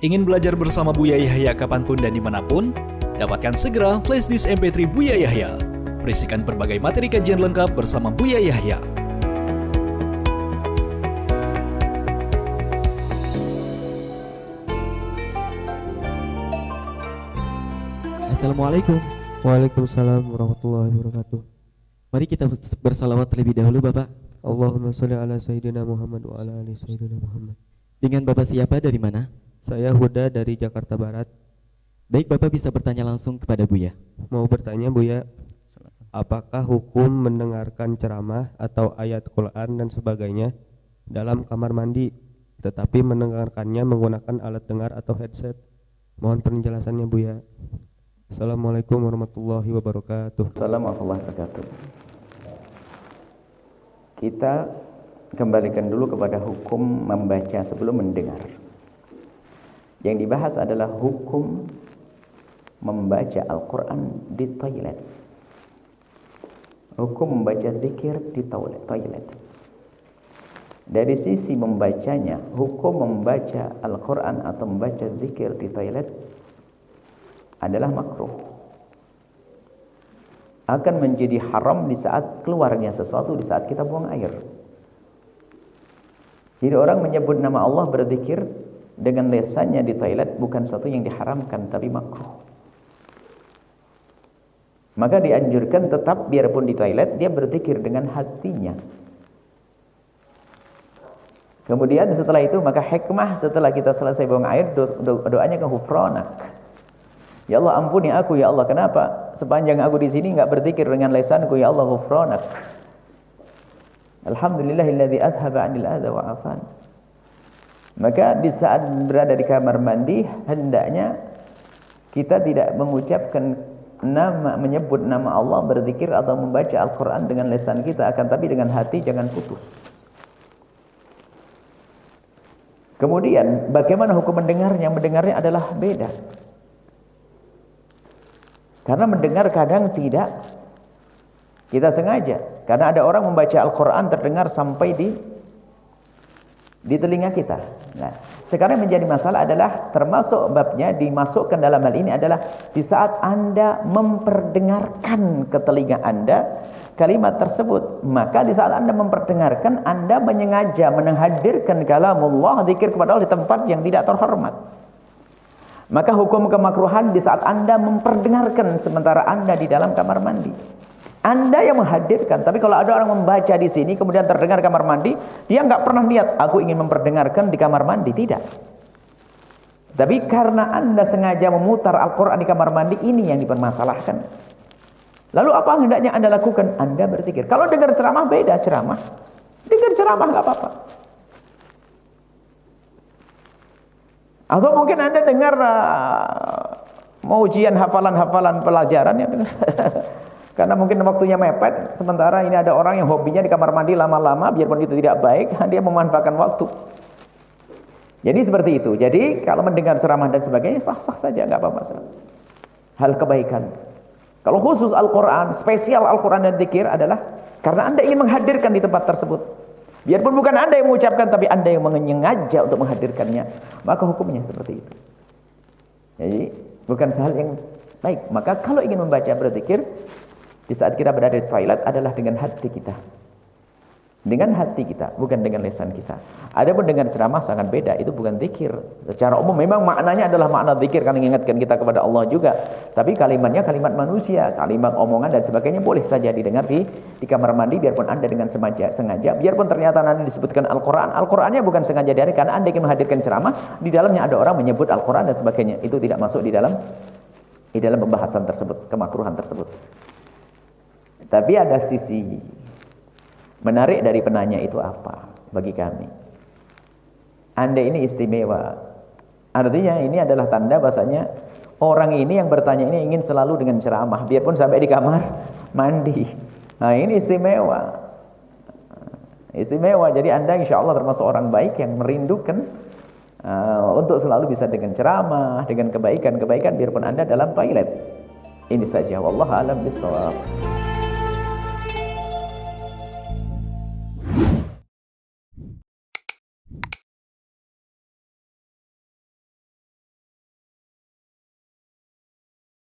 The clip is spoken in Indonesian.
Ingin belajar bersama Buya Yahya kapanpun dan dimanapun? Dapatkan segera flashdisk MP3 Buya Yahya. Berisikan berbagai materi kajian lengkap bersama Buya Yahya. Assalamualaikum. Waalaikumsalam warahmatullahi wabarakatuh. Mari kita bersalawat terlebih dahulu, Bapak. Allahumma sholli ala sayyidina Muhammad wa ala ali sayyidina Muhammad. Dengan Bapak siapa, dari mana? Saya Huda dari Jakarta Barat. Baik, Bapak bisa bertanya langsung kepada Buya. Mau bertanya Buya, apakah hukum mendengarkan ceramah atau ayat Quran dan sebagainya dalam kamar mandi, tetapi mendengarkannya menggunakan alat dengar atau headset? Mohon penjelasannya Buya. Assalamualaikum warahmatullahi wabarakatuh. Assalamualaikum warahmatullahi wabarakatuh. Kita kembalikan dulu kepada hukum membaca sebelum mendengar. Yang dibahas adalah hukum membaca Al-Quran di toilet. Hukum membaca zikir di toilet. Dari sisi membacanya, hukum membaca Al-Quran atau membaca zikir di toilet adalah makruh. Akan menjadi haram di saat keluarnya sesuatu, di saat kita buang air. Jadi orang menyebut nama Allah, berzikir dengan lesannya di toilet bukan sesuatu yang diharamkan, tapi makruh. Maka dianjurkan tetap biarpun di toilet dia berzikir dengan hatinya. Kemudian setelah itu maka hikmah setelah kita selesai buang air, doanya ke ghufranak. Ya Allah, ampuni aku ya Allah. Kenapa? Sepanjang aku di sini enggak berzikir dengan lesanku, ya Allah, ghufranak. Alhamdulillahilladzi adhaba 'anil adza wa afan. Maka di saat berada di kamar mandi hendaknya kita tidak mengucapkan nama, menyebut nama Allah, berzikir atau membaca Al-Quran dengan lisan kita, akan tapi dengan hati, jangan putus. Kemudian bagaimana hukum mendengarnya? Mendengarnya adalah beda. Karena mendengar kadang tidak kita sengaja. Karena ada orang membaca Al-Quran terdengar sampai di telinga kita. Nah, sekarang menjadi masalah adalah termasuk babnya dimasukkan dalam hal ini adalah di saat Anda memperdengarkan ke telinga Anda kalimat tersebut, maka di saat Anda memperdengarkan, Anda menyengaja menghadirkan kalamullah, zikir kepada Allah di tempat yang tidak terhormat. Maka hukum kemakruhan di saat Anda memperdengarkan sementara Anda di dalam kamar mandi. Anda yang menghadirkan. Tapi kalau ada orang membaca di sini kemudian terdengar kamar mandi, dia nggak pernah niat aku ingin memperdengarkan di kamar mandi, tidak. Tapi karena Anda sengaja memutar Al-Quran di kamar mandi, ini yang dipermasalahkan. Lalu apa yang hendaknya Anda lakukan? Anda berzikir. Kalau dengar ceramah beda ceramah. Dengar ceramah nggak apa-apa. Atau mungkin Anda dengar mau ujian hafalan-hafalan pelajaran ya. Karena mungkin waktunya mepet, sementara ini ada orang yang hobinya di kamar mandi lama-lama, biarpun itu tidak baik, dia memanfaatkan waktu. Jadi seperti itu. Jadi kalau mendengar ceramah dan sebagainya sah-sah saja, nggak apa-apa. Hal kebaikan. Kalau khusus Al-Quran, spesial Al-Quran dan zikir adalah karena Anda ingin menghadirkan di tempat tersebut. Biarpun bukan Anda yang mengucapkan, tapi Anda yang menyengaja untuk menghadirkannya, maka hukumnya seperti itu. Jadi bukan hal yang baik. Maka kalau ingin membaca berzikir di saat kita berada di toilet adalah dengan hati kita. Dengan hati kita, bukan dengan lisan kita. Adapun dengan ceramah sangat beda, itu bukan zikir. Secara umum memang maknanya adalah makna zikir karena mengingatkan kita kepada Allah juga. Tapi kalimatnya kalimat manusia, kalimat omongan dan sebagainya boleh saja didengar di kamar mandi biarpun Anda dengan sengaja. Biarpun ternyata nanti disebutkan Al-Quran, Al-Qurannya bukan sengaja dari karena Anda ingin menghadirkan ceramah, di dalamnya ada orang menyebut Al-Quran dan sebagainya. Itu tidak masuk di dalam pembahasan tersebut, kemakruhan tersebut. Tapi ada sisi menarik dari penanya itu apa bagi kami? Anda ini istimewa. Artinya ini adalah tanda bahasanya orang ini yang bertanya ini ingin selalu dengan ceramah, biarpun sampai di kamar mandi. Nah ini istimewa. Istimewa. Jadi Anda insya Allah termasuk orang baik yang merindukan untuk selalu bisa dengan ceramah, dengan kebaikan-kebaikan biarpun Anda dalam toilet. Ini saja. Wallahu a'lam bishawab.